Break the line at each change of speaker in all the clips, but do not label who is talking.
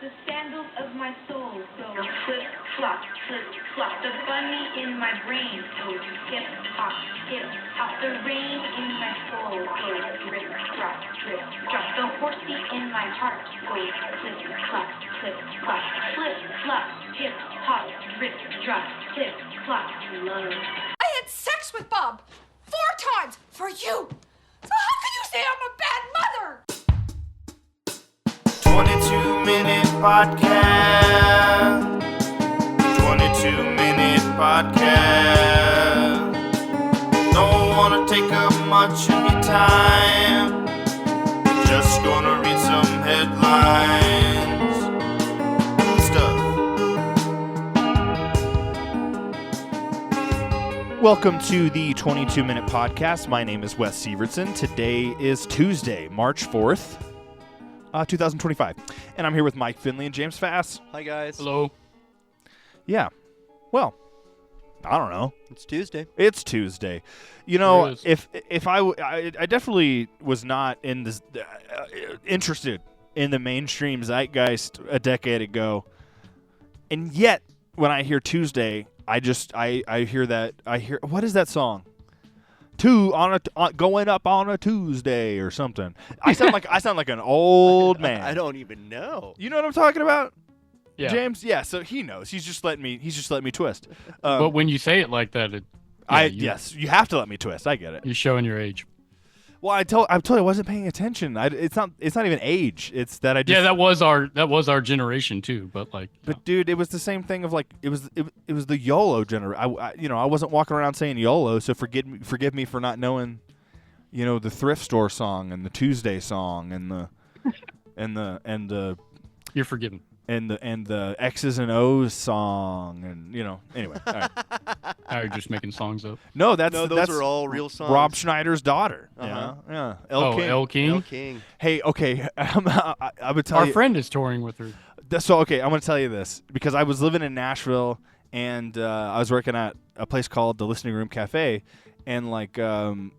The sandals of my soul go flip flop, flip flop. The bunny in my brain goes hip hop, hip hop. The rain in my soul goes drip drop, drip drop. The horsey in my heart goes flip flop, flip flop, flip flop, hip hop, drip drop, flip flop. Love.
I had sex with Bob 4 times for you. So how can you say I'm a bad mother?
22-minute podcast. 22-minute podcast. Don't wanna take up much of your time. Just gonna read some headlines and stuff.
Welcome to the 22-minute podcast. My name is Wes Sievertson. Today is Tuesday, March 4th. 2025. And I'm here with Mike Finley and James Fass.
Hi, guys.
Hello.
Yeah. Well, I don't know.
It's Tuesday.
It's Tuesday. You know,
It is.
if I definitely was not in this interested in the mainstream zeitgeist a decade ago. And yet when I hear Tuesday, I hear what is that song? Going up on a Tuesday or something. I sound like an old man.
I don't even know.
You know what I'm talking about,
Yeah.
James? Yeah. So he knows. He's just letting me twist.
But when you say it like that,
Yes, you have to let me twist. I get it.
you're showing your age.
Well, I told you I wasn't paying attention. It's not even age. It's that I just
Yeah, that was our generation too. But like,
But dude, it was the same thing of like it was the YOLO generation. I wasn't walking around saying YOLO, so forgive me for not knowing, the thrift store song and the Tuesday song and the
you're forgiven.
and the X's and O's song and anyway. All right.
You're just making songs up.
No,
Those
that's
are all real songs.
Rob Schneider's daughter.
Uh-huh.
Yeah.
El King.
El King.
Hey, okay. I would tell
Our
you.
friend is touring with her.
So, okay, I'm going to tell you this because I was living in Nashville and I was working at a place called the Listening Room Cafe, and like the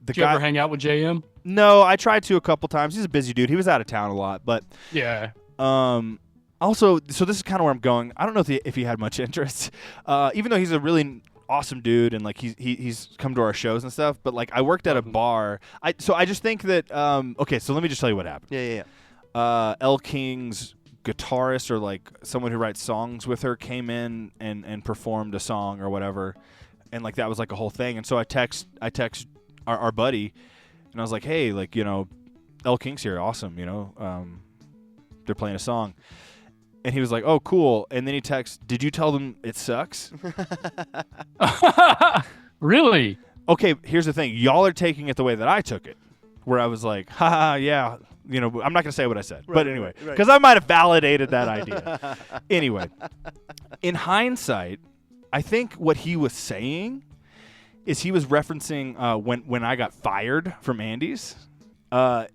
Did you
guy.
ever hang out with JM?
No, I tried to a couple times. He's a busy dude. He was out of town a lot, but
Yeah.
also, so this is kind of where I'm going. I don't know if he had much interest, even though he's a really awesome dude and like he's come to our shows and stuff. But like I worked at a bar. I just think that okay. So let me just tell you what happened.
Yeah.
El King's guitarist or like someone who writes songs with her came in and performed a song or whatever, and like that was like a whole thing. And so I text our buddy, and I was like, hey, like El King's here, awesome, they're playing a song. And he was like, oh, cool. And then he texts, did you tell them it sucks?
Really?
Okay, here's the thing. Y'all are taking it the way that I took it, where I was like, haha, yeah. I'm not going to say what I said. But anyway,
right.
because I might have validated that idea. Anyway, in hindsight, I think what he was saying is he was referencing when I got fired from Andy's. I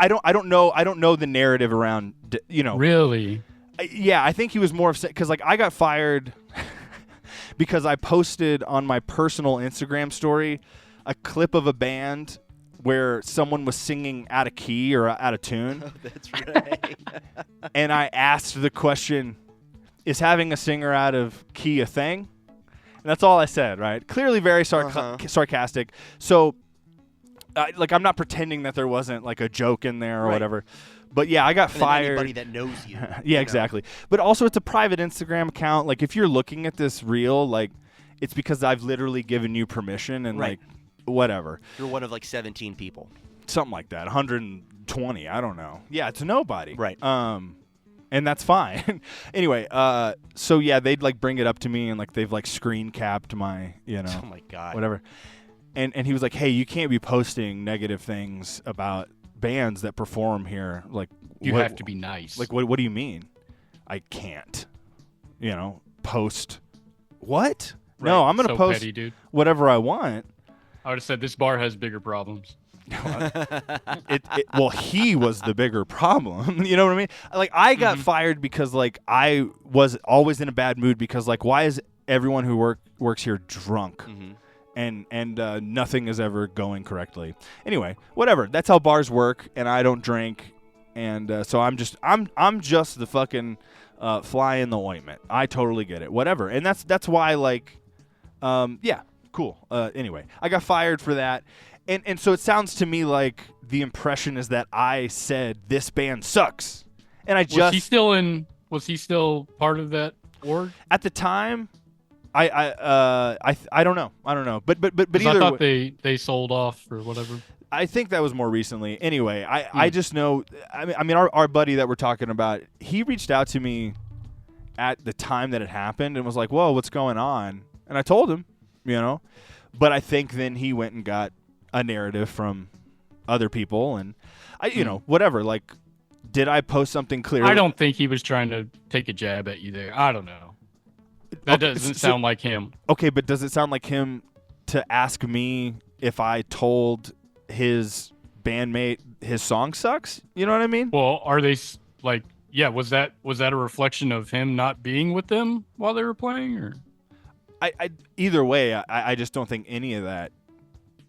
don't know the narrative around
Really?
Yeah, I think he was more of because like I got fired because I posted on my personal Instagram story a clip of a band where someone was singing out of key or out of tune.
Oh, that's right.
And I asked the question, is having a singer out of key a thing? And that's all I said, right? Clearly very sarcastic. So like I'm not pretending that there wasn't like a joke in there or whatever. But yeah, I got
And
fired.
anybody that knows you.
Yeah, exactly. But also it's a private Instagram account. Like if you're looking at this reel, like it's because I've literally given you permission and
Right.
like whatever.
You're one of like 17 people.
Something like that. 120, I don't know. Yeah, it's nobody.
Right.
And that's fine. Anyway, so yeah, they'd like bring it up to me and like they've like screen capped my,
Oh my God.
whatever. And he was like, "Hey, you can't be posting negative things about bands that perform here. Like
You
what-
have to be nice.
Like what do you mean? I can't. Post what?
Right.
No, I'm going to
so
post
petty, dude.
whatever I want."
I would have said this bar has bigger problems.
Well, he was the bigger problem. You know what I mean? Like I got fired because like I was always in a bad mood because like why is everyone who works here drunk? And nothing is ever going correctly. Anyway, whatever. That's how bars work, and I don't drink. And so I'm just the fucking fly in the ointment. I totally get it. Whatever. And that's why, like, yeah, cool. Anyway, I got fired for that. And so it sounds to me like the impression is that I said this band sucks. And I
Was he still part of that org?
at the time, I don't know. But
'Cause
either
I thought
way,
they sold off or whatever.
I think that was more recently. Anyway, I just know. I mean, our buddy that we're talking about, he reached out to me at the time that it happened and was like, "Whoa, what's going on?" And I told him, you know. But I think then he went and got a narrative from other people, and you know, whatever. Like, did I post something clear?
I don't think he was trying to take a jab at you there. I don't know. That
Okay,
doesn't
so-
sound like him.
Okay, but does it sound like him to ask me if I told his bandmate his song sucks? You know what I mean?
Well, are they like? Yeah, was that a reflection of him not being with them while they were playing, or?
I either way, I just don't think any of that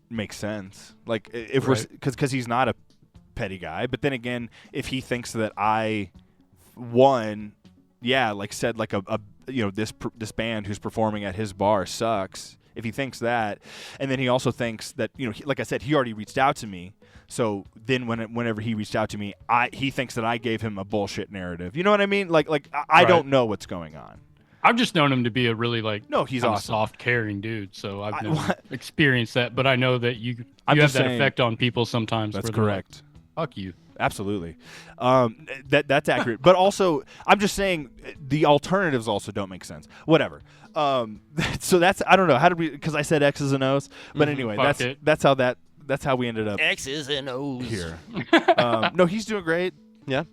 makes sense. Like, if we're
Right.
because he's not a petty guy, but then again, if he thinks that I said like a you know, this band who's performing at his bar sucks. If he thinks that, and then he also thinks that, you know, like I said, he already reached out to me. So then whenever he reached out to me, he thinks that I gave him a bullshit narrative. You know what I mean? Like I
Right.
don't know what's going on.
I've just known him to be a really
No, he's
kinda
awesome.
soft, caring dude. So I've never
what-
experienced that, but I know that you
I'm
have
just
that
saying-
effect on people sometimes.
That's
where they're like,
correct.
Fuck you.
Absolutely. That's accurate. But also, I'm just saying the alternatives also don't make sense. Whatever. So that's, I don't know. How did we, because I said X's and O's. But anyway,
Fuck it.
that's how we ended up
X's and O's.
here. No, he's doing great.
Yeah.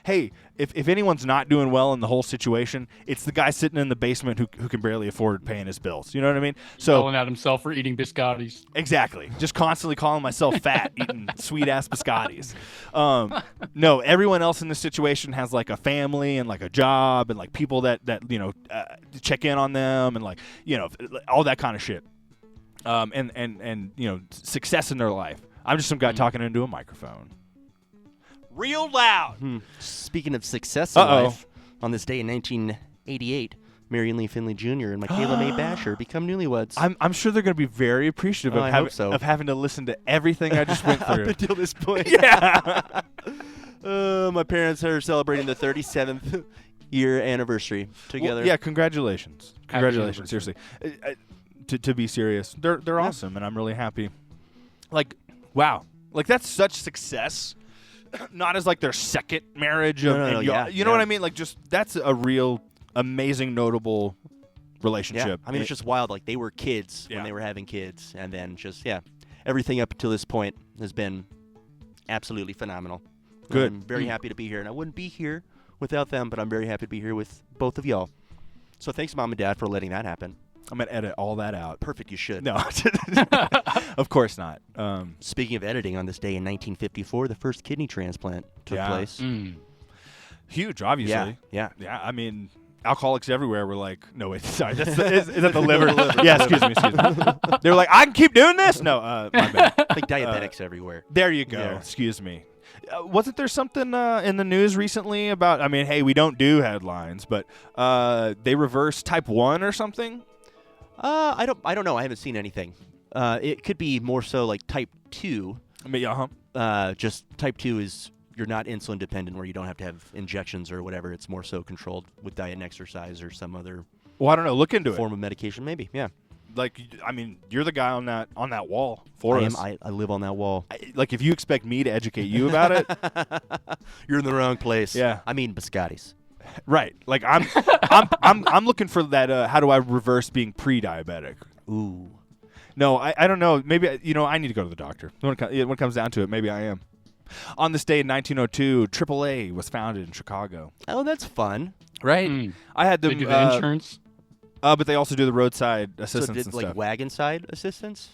Hey, if anyone's not doing well in the whole situation, it's the guy sitting in the basement who can barely afford paying his bills. You know what I mean? So
Calling out himself for eating biscottis.
exactly, just constantly calling myself fat, eating sweet ass biscottis. No, everyone else in this situation has like a family and like a job and like people that you know check in on them and like, you know, all that kind of shit. And you know, success in their life. I'm just some guy talking into a microphone. Real loud.
Speaking of success in
Uh-oh.
life, on this day in 1988, Marion Lee Finley Jr. and Michaela Mae Basher become newlyweds.
I'm sure they're going to be very appreciative
Oh, I hope so.
of having to listen to everything I just went
Up
through.
until this point.
Yeah.
My parents are celebrating the 37th year anniversary together.
Well, yeah, congratulations. Congratulations,
anniversary.
seriously. To be serious, they're awesome, and I'm really happy. Like, wow, like that's such success. Not as like their second marriage.
No,
and
yeah,
you know
yeah.
what I mean? Like, just that's a real amazing, notable
Yeah.
relationship.
I mean, it's just wild. Like, they were kids
Yeah.
when they were having kids. And then just, everything up until this point has been absolutely phenomenal.
Good.
I'm very happy to be here. And I wouldn't be here without them, but I'm very happy to be here with both of y'all. So thanks, Mom and Dad, for letting that happen.
I'm gonna edit all that out.
Perfect, you should.
No, of course not.
Speaking of editing, on this day in 1954, the first kidney transplant took
Yeah.
place.
Mm.
Huge, obviously.
Yeah.
Yeah, I mean, alcoholics everywhere were like, no, wait, sorry, is that the liver? Yeah, excuse me. They were like, I can keep doing this? No, my bad.
I think diabetics everywhere.
There you go.
Yeah.
Excuse me. Wasn't there something in the news recently about, I mean, hey, we don't do headlines, but they reversed type 1 or something?
I don't know. I haven't seen anything. It could be more so like type 2.
I mean,
Just type 2 is you're not insulin dependent, where you don't have to have injections or whatever. It's more so controlled with diet and exercise or some other
well, I don't know. Look into
form of medication. Maybe, yeah.
it. Like, I mean, you're the guy on that wall for us.
I live on that wall.
Like, if you expect me to educate you about it,
You're in the wrong place.
Yeah.
I mean biscottis.
right? Like, I'm looking for that. How do I reverse being pre-diabetic?
Ooh.
No, I don't know. Maybe, you know, I need to go to the doctor. When it comes down to it, maybe I am. On this day in 1902, AAA was founded in Chicago.
Oh, that's fun.
Right?
Mm.
I had them.
They do the insurance.
But they also do the roadside
So
assistance
did
and
like
stuff.
wagon side assistance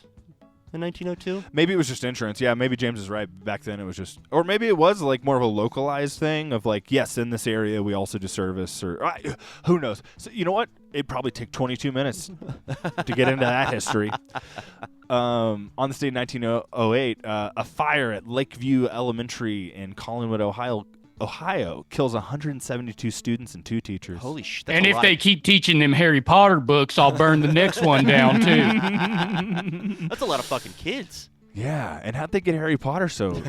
in 1902?
Maybe it was just insurance. Yeah, maybe James is right. Back then it was just, or maybe it was like more of a localized thing of like, yes, in this area we also do service, or who knows. So you know what? It'd probably take 22 minutes to get into that history. On this day in 1908, a fire at Lakeview Elementary in Collinwood, Ohio kills 172 students and 2 teachers.
Holy shit! That's
And
a
if
lot.
they keep teaching them Harry Potter books, I'll burn the next one down too.
That's a lot of fucking kids.
Yeah, and how'd they get Harry Potter so?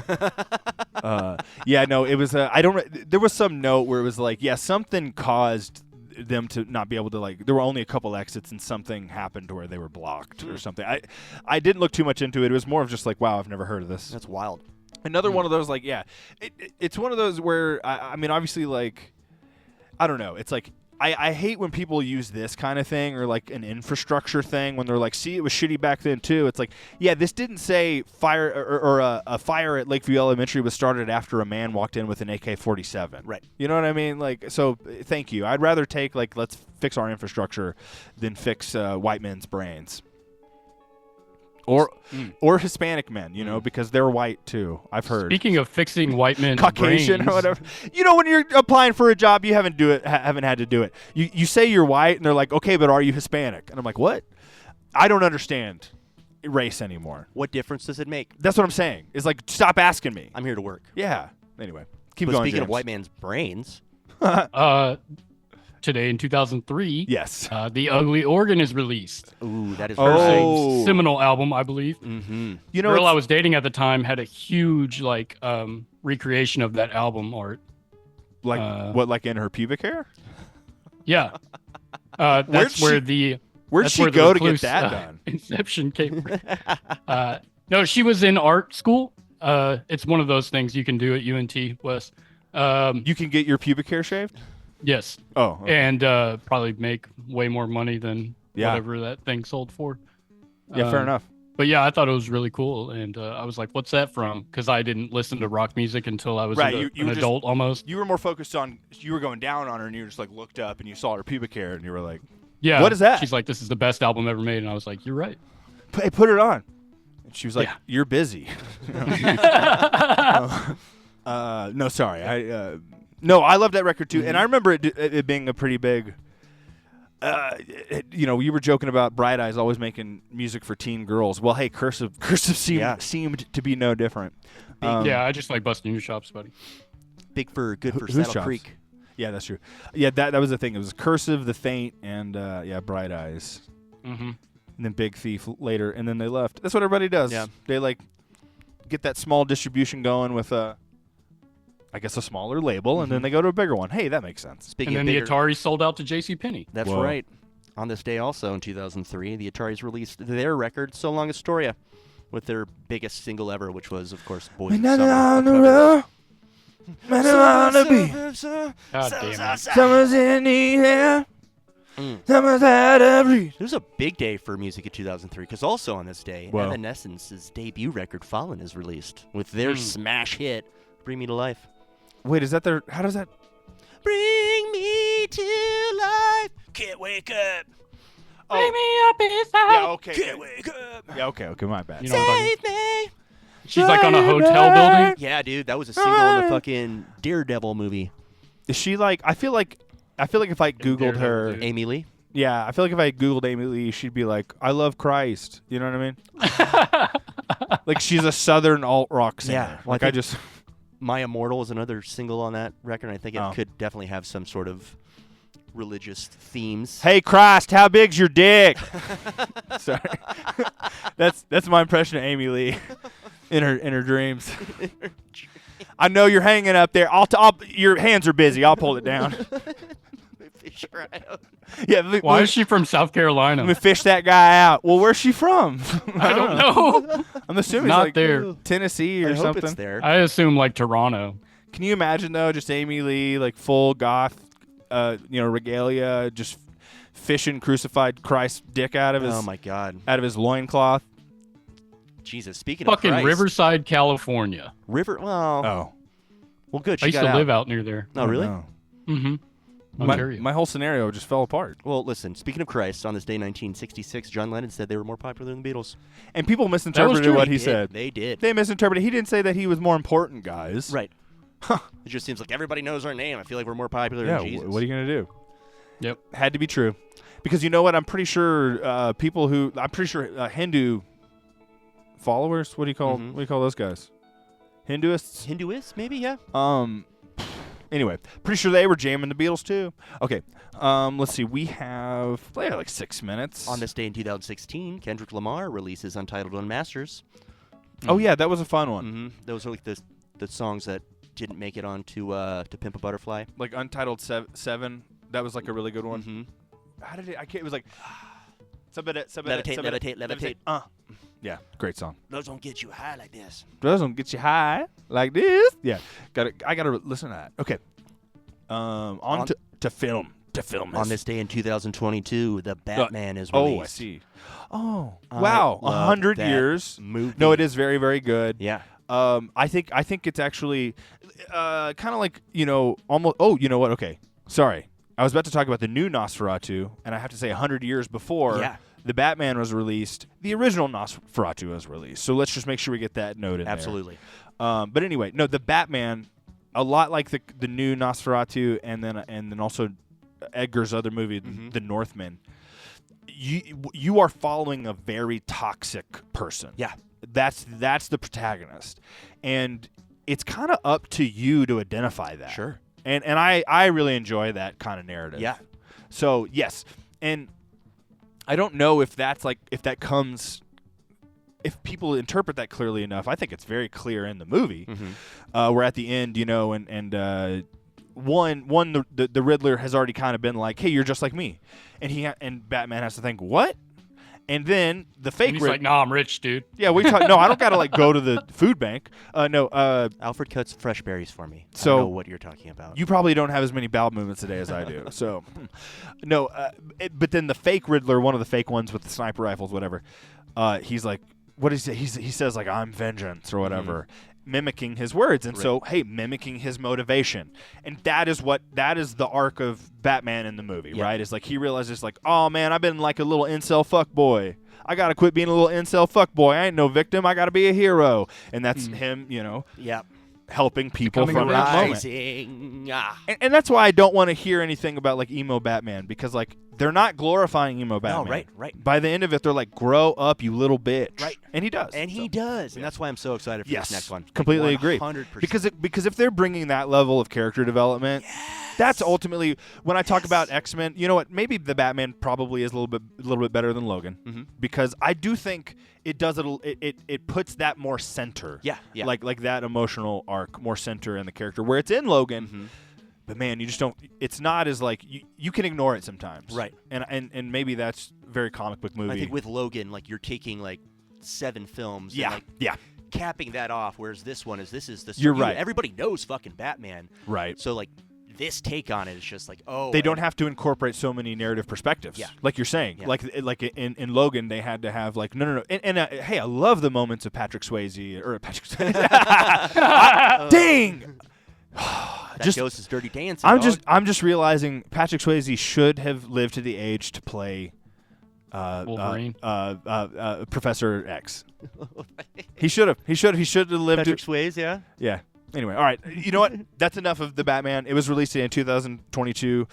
Yeah, no, it was. There was some note where it was like, yeah, something caused them to not be able to there were only a couple exits and something happened to where they were blocked or something. I didn't look too much into it. It was more of just like, wow, I've never heard of this.
That's wild.
Another one of those, it's one of those where, I mean, obviously, I don't know. It's like, I hate when people use this kind of thing or like an infrastructure thing when they're like, see, it was shitty back then too. It's like, yeah, this didn't say fire or a fire at Lakeview Elementary was started after a man walked in with an AK-47.
Right.
You know what I mean? So thank you. I'd rather take let's fix our infrastructure than fix white men's brains. Or Hispanic men, because they're white too. I've heard.
Speaking of fixing white men's
Caucasian
brains,
or whatever. When you're applying for a job, you haven't had to do it. You say you're white, and they're like, okay, but are you Hispanic? And I'm like, what? I don't understand race anymore.
What difference does it make?
That's what I'm saying. It's like, stop asking me.
I'm here to work.
Yeah. Anyway, keep
But
going.
speaking of
James.
white man's brains,
today in 2003,
Yes.
The Ugly Organ is released.
ooh, that is
Oh.
A seminal album, I believe.
Mm-hmm.
You
Girl I
it's-
was dating at the time had a huge recreation of that album art.
like in her pubic hair?
Yeah,
Where'd
that's where
she-
the
Where'd
that's
she
where the
go to get
recluse,
that done?
Inception came from. No, she was in art school. It's one of those things you can do at UNT, Wes.
You can get your pubic hair shaved?
Yes,
Oh. Okay.
and probably make way more money than
Yeah.
whatever that thing sold for.
Yeah, fair enough.
But yeah, I thought it was really cool, and I was like, "What's that from?" Because I didn't listen to rock music until I was
Right,
an
you were just-
adult almost.
You were more focused on, you were going down on her and you just looked up and you saw her pubic hair and you were like,
Yeah.
What is that?
She's like, "This is the best album ever made," and I was like, "You're right."
hey, put it on. And she was like,
Yeah.
you're busy. No, sorry. I love that record too. And I remember it being a pretty big, you were joking about Bright Eyes always making music for teen girls. Well, hey, Cursive seemed to be no different.
Yeah, I just like busting your chops, buddy.
Good for
whose
Saddle
chops?
Creek.
Yeah, that's true. Yeah, that was the thing. It was Cursive, The Faint, and Bright Eyes.
Mm-hmm.
And then Big Thief later, and then they left. That's what everybody does.
Yeah.
They get that small distribution going with a smaller label, and then they go to a bigger one. Hey, that makes sense.
Speaking
And
of
then the
bigger,
Atari sold out to JCPenney.
That's
Whoa.
right. On this day also in 2003, the Ataris released their record, So Long Astoria, with their biggest single ever, which was, of course, Boys in Summer.
on the
a cover.
road, man, on the beat.
God damn it.
Summer's in the air.
Mm.
Summer's out of reach.
It was a big day for music in 2003, because also on this day,
Whoa.
Evanescence's debut record, Fallen, is released, with their smash hit, Bring Me to Life.
Wait, is that their? How does that?
Bring me to life. Can't wake up.
Bring me up inside.
Yeah, okay.
Can't wake up.
Yeah, okay, my bad.
You know what I'm talking
Save me.
She's like on a hotel building.
Yeah, dude, that was a single in the fucking Daredevil movie.
Is she like? I feel like if I Googled her,
Daredevil, dude.
Amy Lee.
yeah, I feel like if I Googled Amy Lee, she'd be like, "I love Christ." You know what I mean? Like she's a Southern alt rock singer.
Yeah, well,
like
I
I
think-
just.
My Immortal is another single on that record. I think it
Oh.
could definitely have some sort of religious themes.
Hey Christ, how big's your dick? Sorry, that's my impression of Amy Lee in her dreams. I know you're hanging up there. Your hands are busy. I'll pull it down.
Fish her out.
Yeah,
Why is she from South Carolina?
Let me fish that guy out. Well, where's she from?
I don't know.
I'm assuming
Not
it's like
there.
Tennessee
I
or
hope
something.
it's there.
I assume like Toronto.
Can you imagine though, just Amy Lee, like full goth, regalia, just fishing crucified Christ dick out of his
Oh my God.
loincloth?
Jesus. Speaking
Fucking
of Christ,
Riverside, California.
River. Well,
Oh,
well, good.
I
She
used
got
to
out.
live out near there.
Oh, really?
no.
Mm-hmm. Ontario.
My whole scenario just fell apart.
Well, listen. Speaking of Christ, on this day, 1966, John Lennon said they were more popular than the Beatles.
And people misinterpreted
true.
what
They
he
did.
said.
They did.
They misinterpreted. He didn't say that he was more important, guys.
Right. It just seems like everybody knows our name. I feel like we're more popular
Yeah.
than Jesus.
What are you gonna do?
Yep.
Had to be true, because you know what? I'm pretty sure Hindu followers? What do you call
Mhm.
what do you call those guys? Hinduists?
Hinduists, maybe, yeah.
Anyway, pretty sure they were jamming the Beatles too. Okay. Let's see. We have like 6 minutes.
On this day in 2016, Kendrick Lamar releases Untitled Unmasters.
Oh yeah, that was a fun one.
Mm-hmm. Those are like the songs that didn't make it on to Pimp a Butterfly.
Like Untitled 7. That was like a really good one.
Mm-hmm.
How did it? I can't. It was like.
Levitate, levitate.
Yeah, great song.
Those don't get you high like this.
Doesn't get you high like this. Yeah, I gotta listen to that. Okay. On to film. To film
On this day in 2022, the Batman is released.
Oh, I see. Oh, wow.
love
100
that
years.
movie.
No, it is very, very good.
Yeah.
I think it's actually kind of like, almost. Oh, you know what? Okay. Sorry. I was about to talk about the new Nosferatu, and I have to say 100 years before the Batman was released, the original Nosferatu was released. So let's just make sure we get that note in
Absolutely.
there. But anyway, no, the Batman, a lot like the new Nosferatu, and then also Edgar's other movie, The Northman. You are following a very toxic person.
Yeah.
That's the protagonist, and it's kind of up to you to identify that.
Sure.
And I really enjoy that kind of narrative.
Yeah.
So yes, and I don't know if that comes, if people interpret that clearly enough. I think it's very clear in the movie.
Mm-hmm.
Where at the end, the Riddler has already kind of been like, "Hey, you're just like me," and Batman has to think, "What?" And then the fake
And he's like, "Nah, I'm rich, dude."
Yeah, no, I don't gotta go to the food bank. No,
Alfred cuts fresh berries for me. I
So-
don't know what you're talking about.
you probably don't have as many bowel movements today as I do. So, no, but then the fake Riddler, one of the fake ones with the sniper rifles, whatever. He's like, what does he say? He says like, "I'm vengeance" or whatever. Mimicking his words, and so mimicking his motivation, and that is the arc of Batman in the movie, right? It's like he realizes like, oh man, I've been like a little incel fuck boy. I gotta quit being a little incel fuck boy. I ain't no victim. I gotta be a hero, and that's him,
Yeah.
helping people
Becoming
from
a
that moment.
Rising.
And that's why I don't want to hear anything about like emo Batman, because like they're not glorifying emo Batman.
right.
By the end of it, they're like, "Grow up, you little bitch."
Right.
And he does.
And he does. And that's why I'm so excited for
Yes,
this next one.
completely agree.
100%.
Because if they're bringing that level of character development, that's ultimately when I talk about X-Men. You know what? Maybe the Batman probably is a little bit better than Logan, because I do think it does it puts that more center.
Yeah.
Like that emotional arc more center in the character, where it's in Logan. But man, you just don't. It's not as like you can ignore it sometimes,
Right.
And maybe that's very comic book movie.
I think with Logan, like you're taking like 7 films. And, like,
yeah,
capping that off, whereas this one is the
You're right.
Everybody knows fucking Batman.
right.
So like this take on it is just like, oh,
They don't have to incorporate so many narrative perspectives.
Yeah.
Like you're saying.
Yeah.
Like in Logan, they had to have like no. And hey, I love the moments of Patrick Swayze or Patrick Swayze. Dang.
that goes as Dirty Dancing.
I'm just realizing Patrick Swayze should have lived to the age to play
Wolverine.
Professor X. He should have lived
Patrick
to,
Swayze, yeah.
yeah. Anyway, all right. You know what? That's enough of the Batman. It was released in 2022.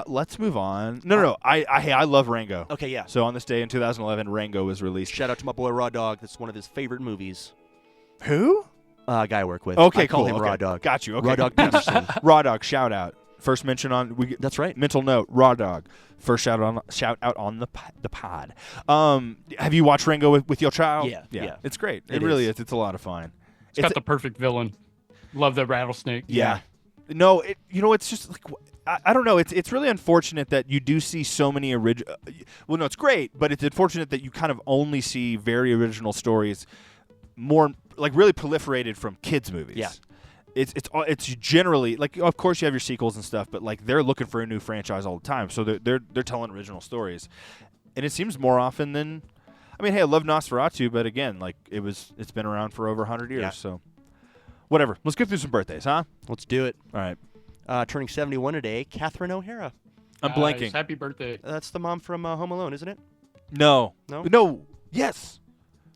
Let's move on. No. I love Rango.
Okay, yeah.
So on this day in 2011, Rango was released.
Shout out to my boy Raw Dog. That's one of his favorite movies.
Who?
Guy I work with.
Okay,
I call
cool.
him
Okay.
Raw Dog.
Got you. Okay.
Raw Dog Peterson.
Raw Dog. Shout out. First mention on.
That's right.
Mental note. Raw Dog. First shout out on the pod. Have you watched Rango with your child?
Yeah.
It's great.
It
really
is.
is. It's a lot of fun.
It's got the perfect villain. Love the rattlesnake.
Yeah. No, it's just like I don't know. It's really unfortunate that you do see so many original. Well, no, it's great, but it's unfortunate that you kind of only see very original stories, more like really proliferated from kids movies.
Yeah.
It's generally like, of course you have your sequels and stuff, but like they're looking for a new franchise all the time, so they're telling original stories, and it seems more often than. I mean, hey, I love Nosferatu, but again, like it's been around for over 100 years,
Yeah.
so. Whatever. Let's get through some birthdays, huh?
Let's do it.
All right.
Turning 71 today, Catherine O'Hara.
I'm
Nice.
blanking.
Happy birthday.
That's the mom from Home Alone, isn't it?
No.
No?
No. Yes.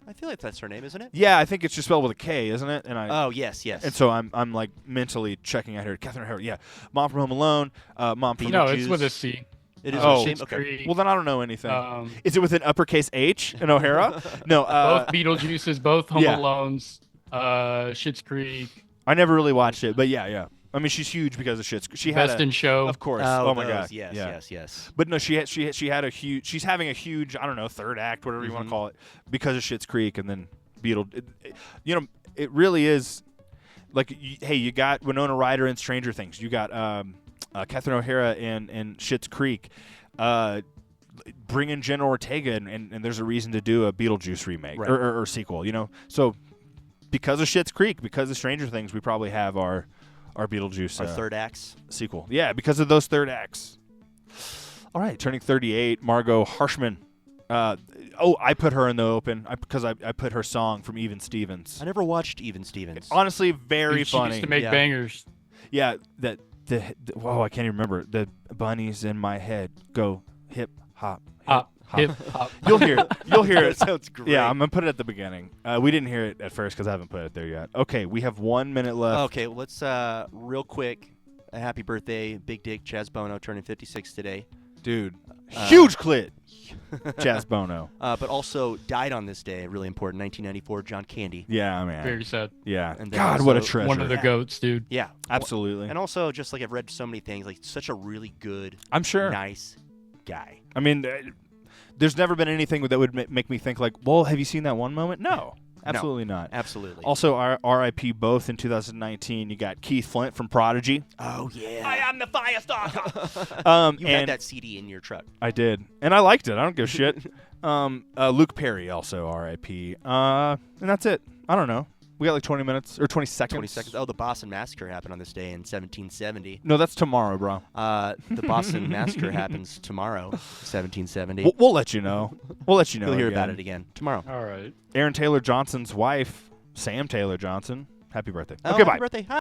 I feel like that's her name, isn't it?
Yeah, I think it's just spelled with a K, isn't it? And
Oh, yes.
and so I'm like mentally checking out here. Catherine O'Hara. Yeah. Mom from Home Alone. Mom from
No, it's with a C.
It is
Oh.
the same.
Schitt's
Okay.
Creek.
Well, then I don't know anything.
Um,
Is it with an uppercase H in O'Hara? No.
both Beetlejuices, both Home
yeah.
Alones, Schitt's Creek,
I never really watched it, but yeah. I mean, she's huge because of Schitt's. She had
Best
a,
in Show.
of course.
Oh,
Oh my
those,
god.
Yes,
yeah.
yes.
But no, she had a huge. She's having a huge. I don't know, third act, whatever you want to call it, because of Schitt's Creek, and then it really is. Like, hey, you got Winona Ryder in Stranger Things. You got Catherine O'Hara in Schitt's Creek. Bring in Jenna Ortega, and there's a reason to do a Beetlejuice remake
Right.
or sequel. So because of Schitt's Creek, because of Stranger Things, we probably have our Beetlejuice
Our third acts.
sequel. Yeah, because of those third acts. All right, turning 38, Margot Harshman. I put her in the open because I put her song from Even Stevens.
I never watched Even Stevens.
Honestly, very
She
funny.
used to make
Yeah.
bangers.
Yeah, whoa, I can't even remember. The bunnies in my head go hip hop.
Hop,
hop.
hip hop.
You'll hear it. You'll hear it.
That sounds great.
Yeah, I'm gonna put it at the beginning. We didn't hear it at first because I haven't put it there yet. Okay, we have 1 minute left.
Okay, well, let's real quick. A happy birthday, Big Dick Chaz Bono, turning 56 today.
Dude, huge clit. Chaz Bono.
But also died on this day, really important, 1994, John Candy.
Yeah, man.
Very sad.
Yeah.
And then
God, what a
also
treasure.
One of the goats, dude.
Yeah.
Absolutely.
And also, just like I've read so many things, like such a really good,
I'm sure.
nice guy.
I mean, there's never been anything that would make me think like, well, have you seen that one moment? No, absolutely not.
Absolutely.
Also, R.I.P. both in 2019. You got Keith Flint from Prodigy.
Oh, yeah.
am the Firestalker.
You
and
had that CD in your truck.
I did, and I liked it. I don't give a shit. Luke Perry also R.I.P. And that's it. I don't know. We got like 20 minutes or 20 seconds.
20 seconds. Oh, the Boston Massacre happened on this day in 1770.
No, that's tomorrow, bro.
The Boston Massacre happens tomorrow, 1770.
We'll let you know. We'll let you know.
You'll hear
again.
about it again tomorrow.
All right.
Aaron Taylor Johnson's wife, Sam Taylor Johnson. Happy birthday.
Oh,
Okay,
happy
bye.
birthday. Hi.